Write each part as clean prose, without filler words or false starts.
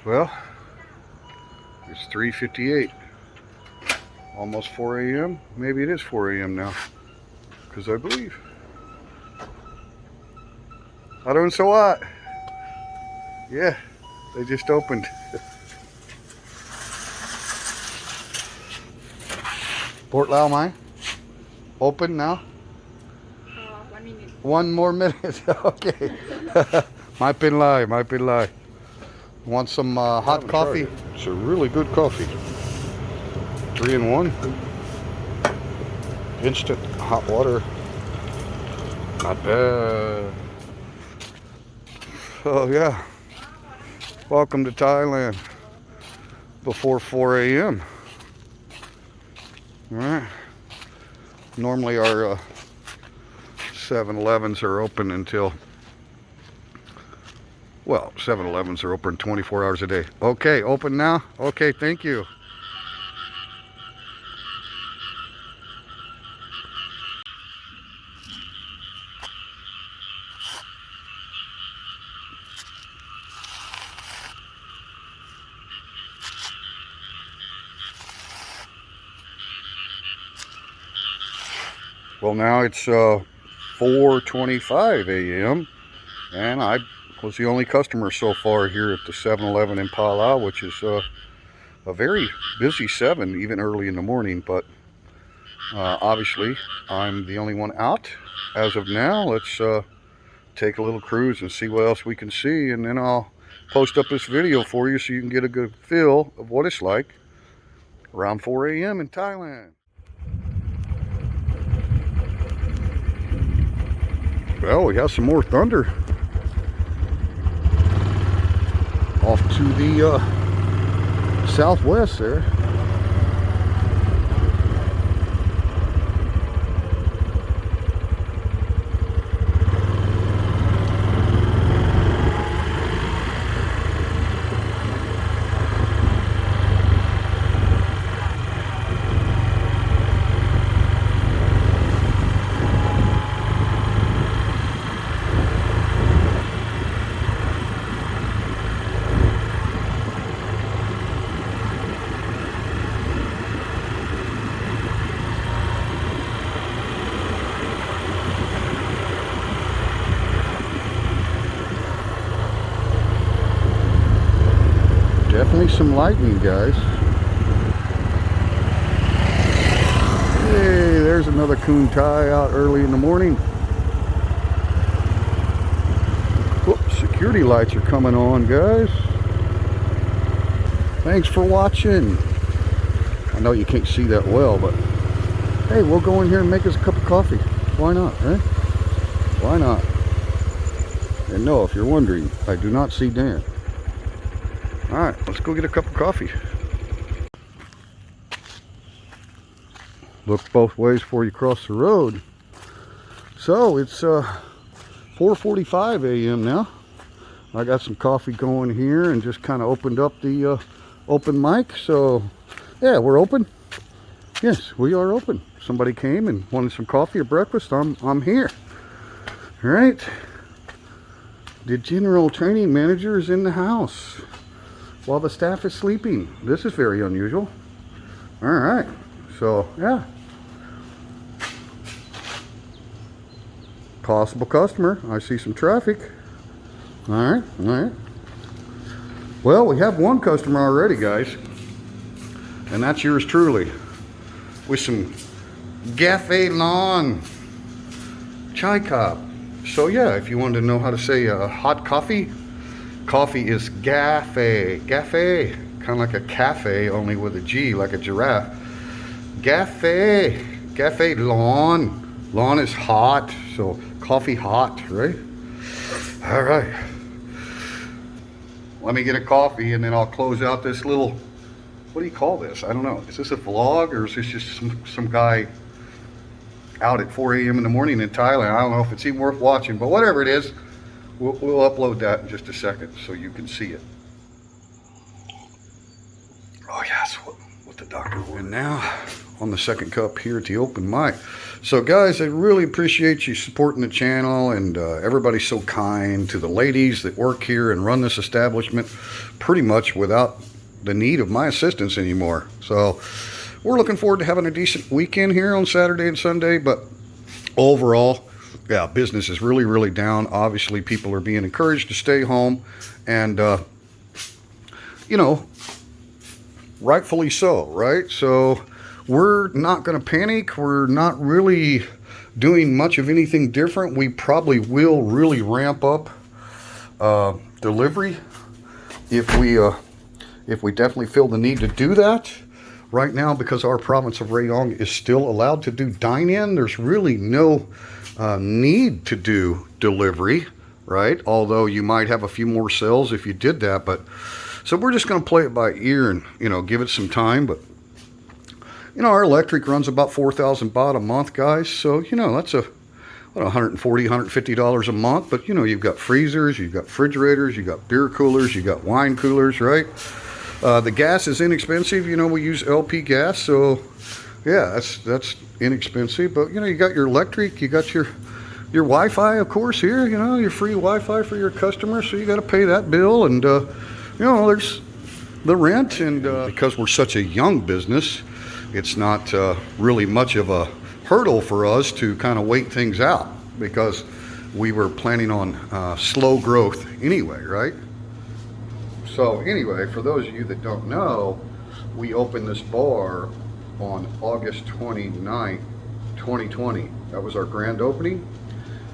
Well, it's 3:58, almost 4 a.m. Maybe it is 4 a.m. now, because I believe. I don't so what? Yeah, they just opened. Port Lao Mai, open now. 1 minute. One more minute. Okay. My pin lie. Want some hot coffee? It's a really good coffee. 3-in-1. Instant hot water. Not bad. Oh yeah. Welcome to Thailand. Before 4 a.m. Alright. Normally our 7-Elevens are open until, well, 7-Elevens are open 24 hours a day. Okay, open now? Okay, thank you. Well, now it's 4:25 a.m. and I was the only customer so far here at the 7-Eleven in Palau, which is a very busy 7, even early in the morning. But obviously, I'm the only one out as of now. Let's take a little cruise and see what else we can see, and then I'll post up this video for you so you can get a good feel of what it's like around 4 a.m. in Thailand. Well, we have some more thunder off to the southwest there. Definitely some lightning, guys. Hey, there's another coon Thai out early in the morning. Whoops, security lights are coming on, guys. Thanks for watching. I know you can't see that well, but hey, we'll go in here and make us a cup of coffee. Why not, right? Why not? And no, if you're wondering, I do not see Dan. Alright, let's go get a cup of coffee. Look both ways before you cross the road. So it's 4:45 a.m. now. I got some coffee going here and just kind of opened up the open mic. So yeah, we're open. Yes, we are open. Somebody came and wanted some coffee or breakfast. I'm here. All right. The general training manager is in the house while the staff is sleeping. This is very unusual. All right, so yeah, possible customer. I see some traffic. All right. Well, we have one customer already, guys, and that's yours truly, with some Cafe Lawn chai cup. So yeah, if you wanted to know how to say hot coffee, coffee is cafe, kind of like a cafe, only with a G, like a giraffe. Cafe lawn. Lawn is hot, so coffee hot, right? All right. Let me get a coffee and then I'll close out this little, what do you call this? I don't know. Is this a vlog or is this just some guy out at 4 a.m. in the morning in Thailand? I don't know if it's even worth watching, but whatever it is, we'll upload that in just a second so you can see it. Oh yes, what the doctor ordered. And now on the second cup here at the open mic. So guys, I really appreciate you supporting the channel, and everybody's so kind to the ladies that work here and run this establishment pretty much without the need of my assistance anymore. So we're looking forward to having a decent weekend here on Saturday and Sunday, but overall, yeah, business is really down. Obviously, people are being encouraged to stay home, and you know, rightfully so, right? So we're not going to panic. We're not really doing much of anything different. We probably will really ramp up delivery if we definitely feel the need to do that. Right now, because our province of Rayong is still allowed to do dine-in, there's really no need to do delivery, right? Although you might have a few more sales if you did that. But so we're just going to play it by ear and, you know, give it some time. But, you know, our electric runs about 4,000 baht a month, guys. So, you know, that's what, $140, $150 a month. But, you know, you've got freezers, you've got refrigerators, you've got beer coolers, you've got wine coolers, right? The gas is inexpensive. You know, we use LP gas, so yeah, that's inexpensive. But you know, you got your electric, you got your Wi-Fi, of course, here. You know, your free Wi-Fi for your customers, so you got to pay that bill, and you know, there's the rent, and because we're such a young business, it's not really much of a hurdle for us to kind of wait things out, because we were planning on slow growth anyway, right? So anyway, for those of you that don't know, we opened this bar on August 29th, 2020. That was our grand opening.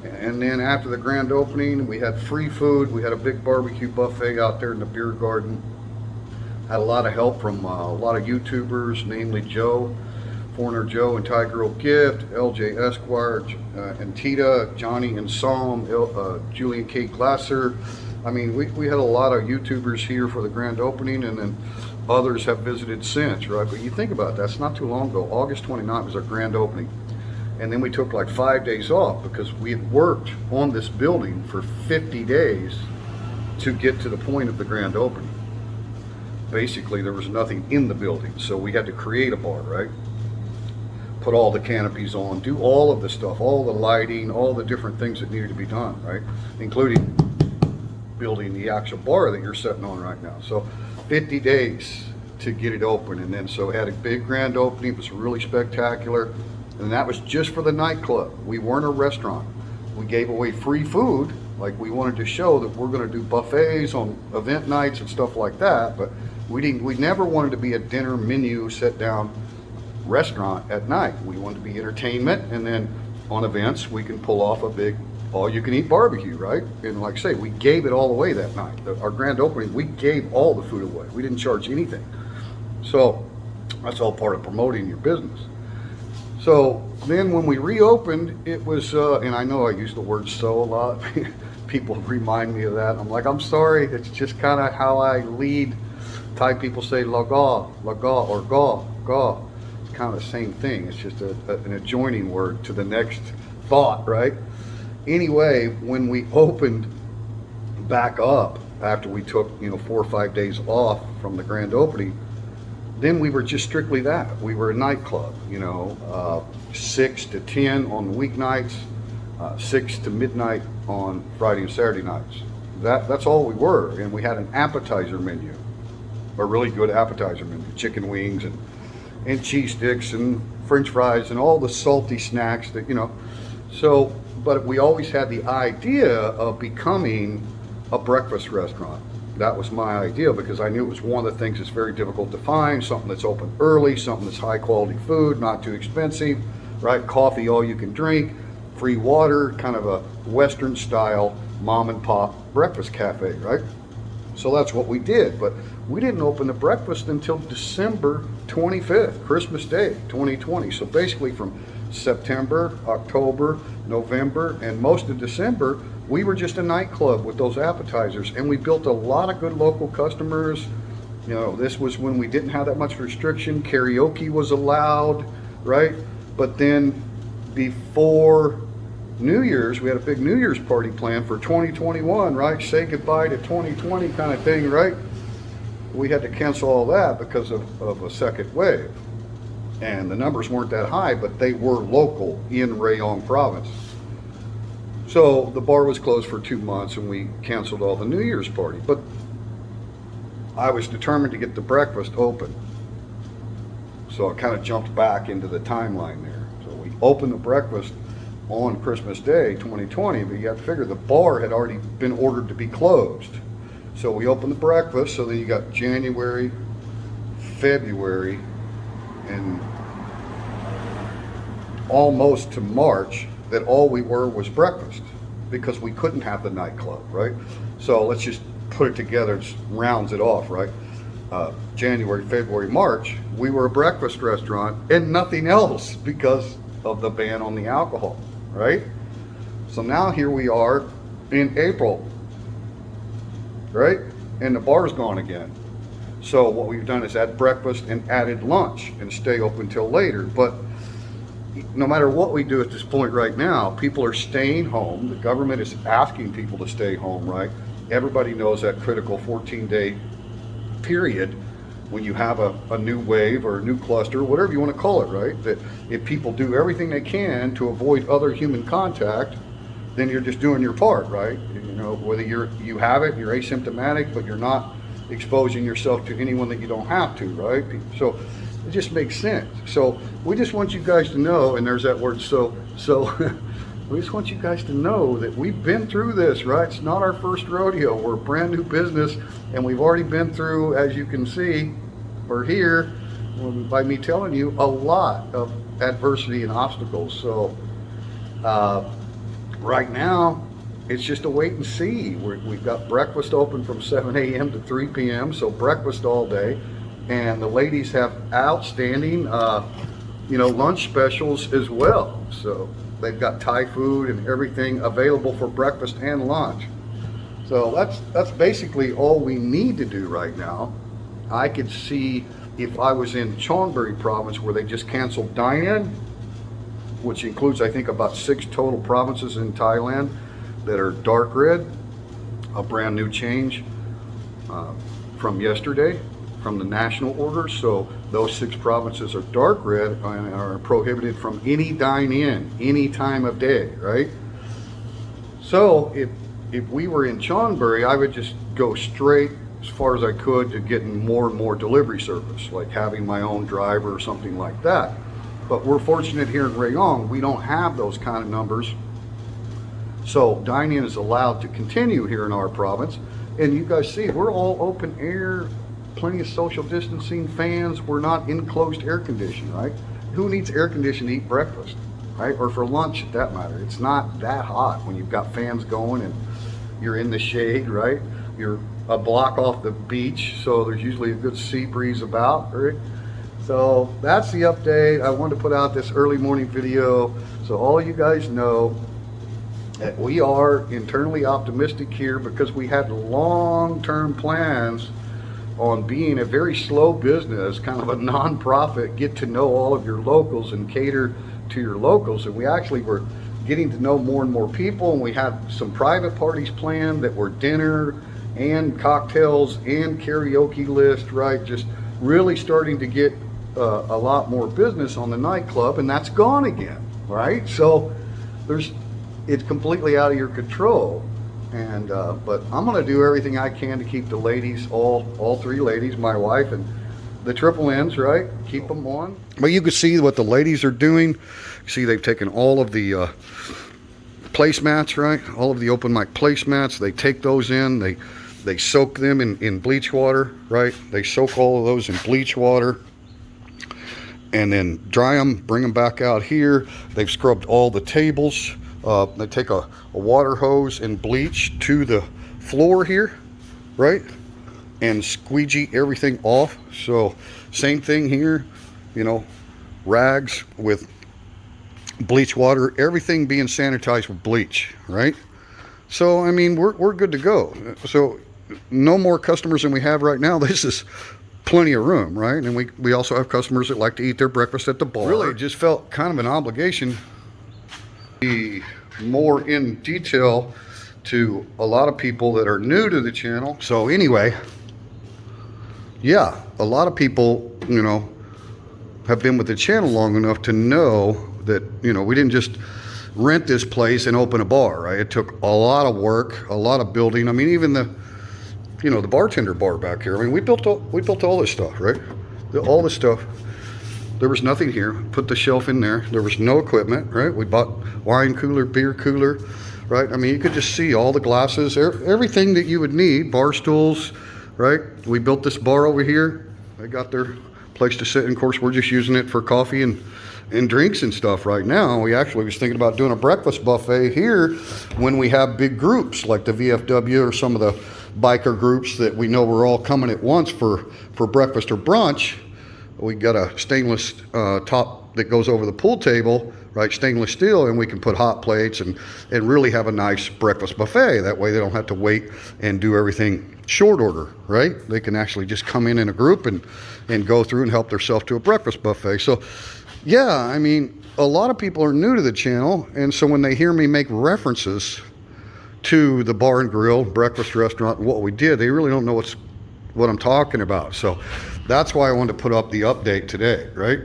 And then after the grand opening, we had free food. We had a big barbecue buffet out there in the beer garden. Had a lot of help from a lot of YouTubers, namely Joe, Foreigner Joe and Thai Girl Gift, LJ Esquire, and Tita, Johnny and Psalm, Julian K. Glasser. I mean, we had a lot of YouTubers here for the grand opening, and then others have visited since, right? But you think about it, that's not too long ago. August 29th was our grand opening. And then we took like 5 days off because we had worked on this building for 50 days to get to the point of the grand opening. Basically, there was nothing in the building, so we had to create a bar, right? Put all the canopies on, do all of the stuff, all the lighting, all the different things that needed to be done, right? Including building the actual bar that you're sitting on right now. So 50 days to get it open, and then so had a big grand opening. It was really spectacular, and that was just for the nightclub. We weren't a restaurant. We gave away free food, like we wanted to show that we're going to do buffets on event nights and stuff like that, but we never wanted to be a dinner menu sit down restaurant at night. We wanted to be entertainment, and then on events we can pull off a big all-you-can-eat barbecue, right? And like I say, we gave it all away that night. Our grand opening, we gave all the food away. We didn't charge anything. So that's all part of promoting your business. So then when we reopened, it was, and I know I use the word "so" a lot. People remind me of that. I'm like, I'm sorry. It's just kind of how I lead. Thai people say "laga," or "ga." It's kind of the same thing. It's just an adjoining word to the next thought, right? Anyway, when we opened back up after we took, you know, 4 or 5 days off from the grand opening, then we were just strictly that. We were a nightclub, you know, 6 to 10 on the weeknights, 6 to midnight on Friday and Saturday nights. That's all we were, and we had an appetizer menu, a really good appetizer menu, chicken wings and cheese sticks and French fries and all the salty snacks that, you know. So, but we always had the idea of becoming a breakfast restaurant. That was my idea, because I knew it was one of the things that's very difficult to find, something that's open early, something that's high quality food, not too expensive, right? Coffee, all you can drink, free water, kind of a Western style mom and pop breakfast cafe, right? So that's what we did, but we didn't open the breakfast until December 25th, Christmas Day, 2020. So basically from September, October, November, and most of December, we were just a nightclub with those appetizers, and we built a lot of good local customers. You know, this was when we didn't have that much restriction. Karaoke was allowed, right? But then before New Year's, we had a big New Year's party planned for 2021, right? Say goodbye to 2020 kind of thing, right? We had to cancel all that because of a second wave. And the numbers weren't that high, but they were local in Rayong province. So the bar was closed for 2 months and we canceled all the New Year's party. But I was determined to get the breakfast open. So I kind of jumped back into the timeline there. So we opened the breakfast on Christmas Day 2020, but you have to figure the bar had already been ordered to be closed. So we opened the breakfast, so then you got January, February, and almost to March that all we were was breakfast because we couldn't have the nightclub, right? So let's just put it together, it rounds it off, right? January, February, March, we were a breakfast restaurant and nothing else because of the ban on the alcohol, right? So now here we are in April, right? And the bar's gone again. So what we've done is add breakfast and added lunch and stay open till later. But no matter what we do at this point right now, people are staying home. The government is asking people to stay home, right? Everybody knows that critical 14-day period when you have a new wave or a new cluster, whatever you want to call it, right? That if people do everything they can to avoid other human contact, then you're just doing your part, right? You know, whether you have it, you're asymptomatic, but you're not exposing yourself to anyone that you don't have to, right? So it just makes sense. So we just want you guys to know, and there's that word so we just want you guys to know that we've been through this, right? It's not our first rodeo. We're a brand new business, and we've already been through, as you can see, or hear, by me telling you, a lot of adversity and obstacles. So right now, it's just a wait and see. We've got breakfast open from 7 a.m. to 3 p.m., so breakfast all day. And the ladies have outstanding, lunch specials as well. So they've got Thai food and everything available for breakfast and lunch. So that's basically all we need to do right now. I could see if I was in Chonburi province where they just canceled dine-in, which includes I think about 6 total provinces in Thailand that are dark red, a brand new change from yesterday from the national order. So those 6 provinces are dark red and are prohibited from any dine-in, any time of day, right? So if we were in Chonburi, I would just go straight as far as I could to getting more and more delivery service, like having my own driver or something like that. But we're fortunate here in Rayong, we don't have those kind of numbers. So dine-in is allowed to continue here in our province. And you guys see, we're all open air, plenty of social distancing, fans. We're not enclosed air conditioning, right? Who needs air conditioning to eat breakfast, right? Or for lunch, at that matter. It's not that hot when you've got fans going and you're in the shade, right? You're a block off the beach, so there's usually a good sea breeze about, right? So that's the update. I wanted to put out this early morning video so all you guys know that we are internally optimistic here because we had long-term plans on being a very slow business, kind of a non-profit, get to know all of your locals and cater to your locals. And we actually were getting to know more and more people, and we had some private parties planned that were dinner and cocktails and karaoke list, right? Just really starting to get a lot more business on the nightclub, and that's gone again, right? So it's completely out of your control. And but I'm going to do everything I can to keep the ladies, all 3 ladies, my wife and the triple N's, right? Keep them on. But you can see what the ladies are doing. See, they've taken all of the placemats, right? All of the open mic placemats. They take those in. They soak them in bleach water, right? They soak all of those in bleach water and then dry them, bring them back out here. They've scrubbed all the tables. They take a water hose and bleach to the floor here, right? And squeegee everything off. So same thing here, rags with bleach water, everything being sanitized with bleach, right? So, I mean, we're good to go. So no more customers than we have right now. This is plenty of room, right? And we also have customers that like to eat their breakfast at the bar. Really, it just felt kind of an obligation to be more in detail to a lot of people that are new to the channel. So anyway, yeah, a lot of people, have been with the channel long enough to know that, you know, we didn't just rent this place and open a bar, right? It took a lot of work, a lot of building. I mean, even the, you know, the bartender bar back here. I mean, we built all this stuff, right? All this stuff. There was nothing here. Put the shelf in there. There was no equipment, right? We bought wine cooler, beer cooler, right? I mean, you could just see all the glasses, everything that you would need, bar stools, right? We built this bar over here. They got their place to sit. And of course, we're just using it for coffee and drinks and stuff right now. We actually was thinking about doing a breakfast buffet here when we have big groups like the VFW or some of the biker groups that we know we're all coming at once for breakfast or brunch. We got a stainless top that goes over the pool table, right? Stainless steel, and we can put hot plates and really have a nice breakfast buffet. That way they don't have to wait and do everything short order, right? They can actually just come in a group and go through and help themselves to a breakfast buffet. So yeah, I mean, a lot of people are new to the channel, and so when they hear me make references to the bar and grill, breakfast restaurant, and what we did, they really don't know what I'm talking about. So that's why I wanted to put up the update today, right?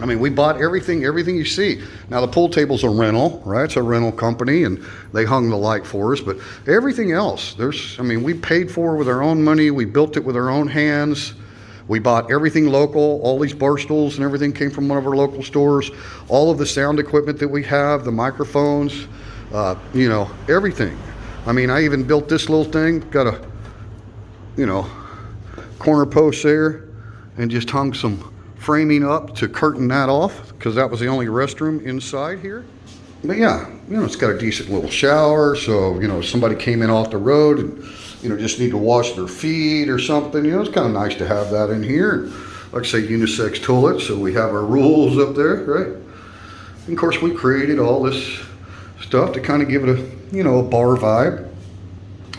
I mean, we bought everything you see. Now the pool table's a rental, right? It's a rental company, and they hung the light for us, but everything else, I mean, we paid for with our own money. We built it with our own hands. We bought everything local. All these bar stools and everything came from one of our local stores. All of the sound equipment that we have, the microphones, you know, everything. I mean, I even built this little thing, got a, you know, corner post there, and just hung some framing up to curtain that off, because that was the only restroom inside here. But yeah, you know, it's got a decent little shower, so, you know, somebody came in off the road and, you know, just need to wash their feet or something, you know, it's kind of nice to have that in here. Like I say, unisex toilet, so we have our rules up there, right? And of course, we created all this stuff to kind of give it a, you know, a bar vibe.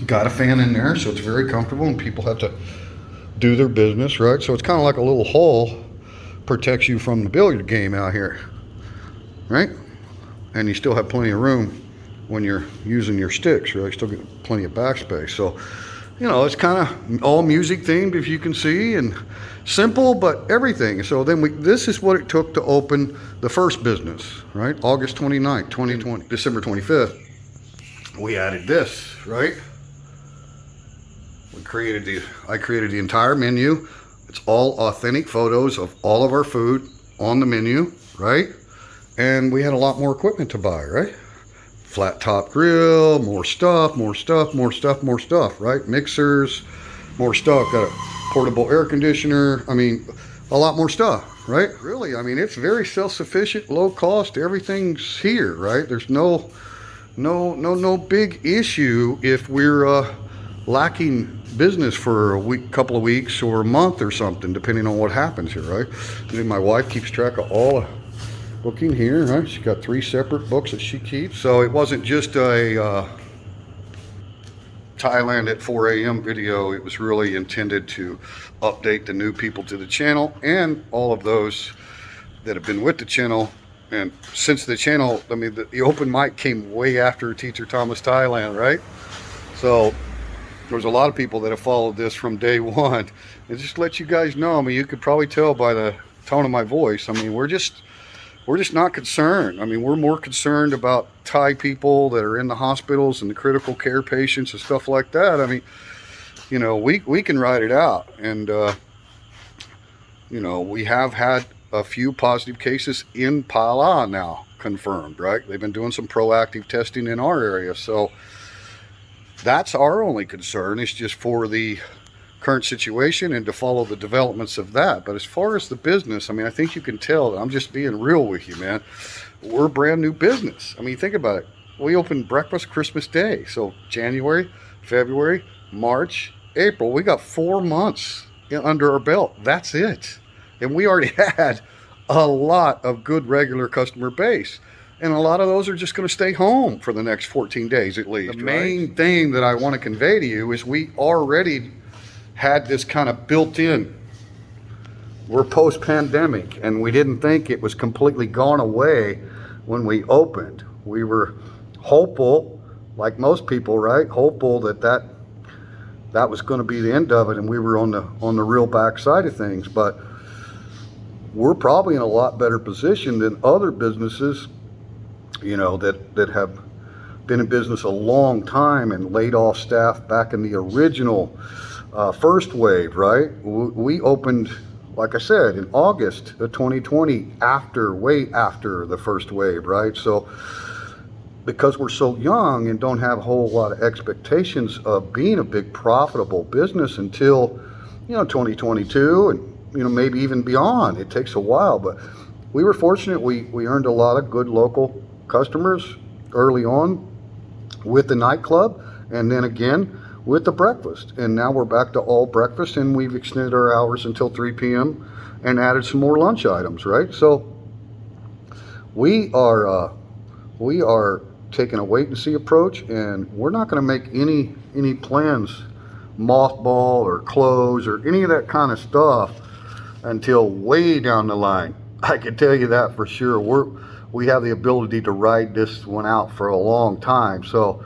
Got a fan in there, so it's very comfortable, and people have to do their business, right? So it's kind of like a little hole, protects you from the billiard game out here, right? And you still have plenty of room when you're using your sticks, right? Still get plenty of backspace. So, you know, it's kind of all music themed, if you can see, and simple, but everything. So then this is what it took to open the first business, right? August 29th, 2020. December 25th, we added this, right? I created the entire menu. It's all authentic photos of all of our food on the menu, right? And we had a lot more equipment to buy, right? Flat top grill, more stuff, right? Mixers, more stuff. Got a portable air conditioner. I mean, a lot more stuff, right? Really, I mean, it's very self-sufficient, low cost. Everything's here, right? There's no big issue if we're lacking business for a week, couple of weeks, or a month or something, depending on what happens here, right? And then my wife keeps track of all booking here, right? She's got 3 separate books that she keeps. So it wasn't just a Thailand at 4 a.m. video. It was really intended to update the new people to the channel and all of those that have been with the channel. And since the channel, I mean, the open mic came way after Teacher Thomas Thailand, right? So there's a lot of people that have followed this from day one. And just to let you guys know, I mean, you could probably tell by the tone of my voice, I mean, we're just not concerned. I mean, we're more concerned about Thai people that are in the hospitals and the critical care patients and stuff like that. I mean, you know, we can ride it out. And, you know, we have had a few positive cases in Phala now confirmed, right? They've been doing some proactive testing in our area. So that's our only concern, is just for the current situation and to follow the developments of that. But as far as the business, I mean, I think you can tell that I'm just being real with you, man. We're a brand new business. I mean, think about it. We opened breakfast Christmas Day. So January, February, March, April, we got 4 months under our belt. That's it. And we already had a lot of good regular customer base. And a lot of those are just going to stay home for the next 14 days at least. The main thing that I want to convey to you is we already had this kind of built in. We're post-pandemic, and we didn't think it was completely gone away when we opened. We were hopeful, like most people, right? Hopeful that was going to be the end of it, and we were on the real back side of things. But we're probably in a lot better position than other businesses, you know, that have been in business a long time and laid off staff back in the original first wave, right? We opened, like I said, in August of 2020, way after the first wave, right? So because we're so young and don't have a whole lot of expectations of being a big profitable business until, you know, 2022 and, you know, maybe even beyond. It takes a while, but we were fortunate. We earned a lot of good local customers early on with the nightclub, and then again with the breakfast. And now we're back to all breakfast, and we've extended our hours until 3 p.m. and added some more lunch items, right? So we are taking a wait and see approach, and we're not going to make any plans, mothball or close or any of that kind of stuff until way down the line. I can tell you that for sure. We have the ability to ride this one out for a long time. So,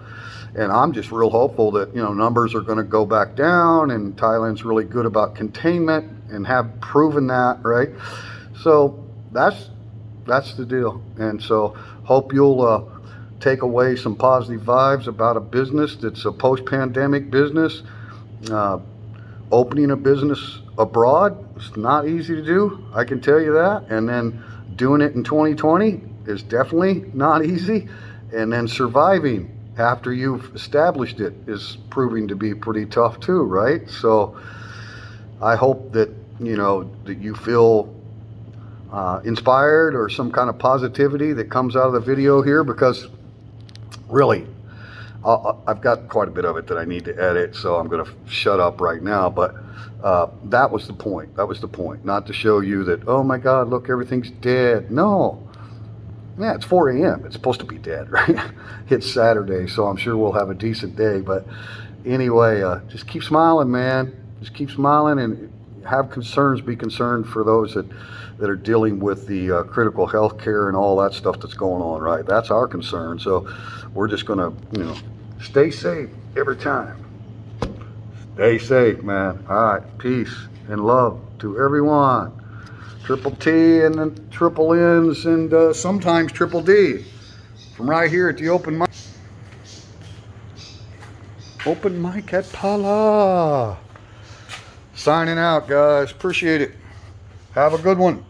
and I'm just real hopeful that, you know, numbers are going to go back down, and Thailand's really good about containment and have proven that, right? So that's the deal. And so hope you'll take away some positive vibes about a business that's a post-pandemic business. Opening a business abroad, it's not easy to do, I can tell you that. And then doing it in 2020 is definitely not easy. And then surviving after you've established it is proving to be pretty tough too, right? So I hope that, you know, that you feel inspired or some kind of positivity that comes out of the video here, because really, I've got quite a bit of it that I need to edit, so I'm going to shut up right now. But that was the point. That was the point. Not to show you that, oh my God, look, everything's dead. No. Yeah, it's 4 a.m. It's supposed to be dead, right? It's Saturday, so I'm sure we'll have a decent day. But anyway, just keep smiling, man. Just keep smiling and have concerns. Be concerned for those that are dealing with the critical health care and all that stuff that's going on, right? That's our concern. So we're just going to, you know, stay safe every time. Stay safe, man. All right. Peace and love to everyone. Triple T and then triple N's and sometimes triple D. From right here at the Open Mic. Open Mic at Phala. Signing out, guys. Appreciate it. Have a good one.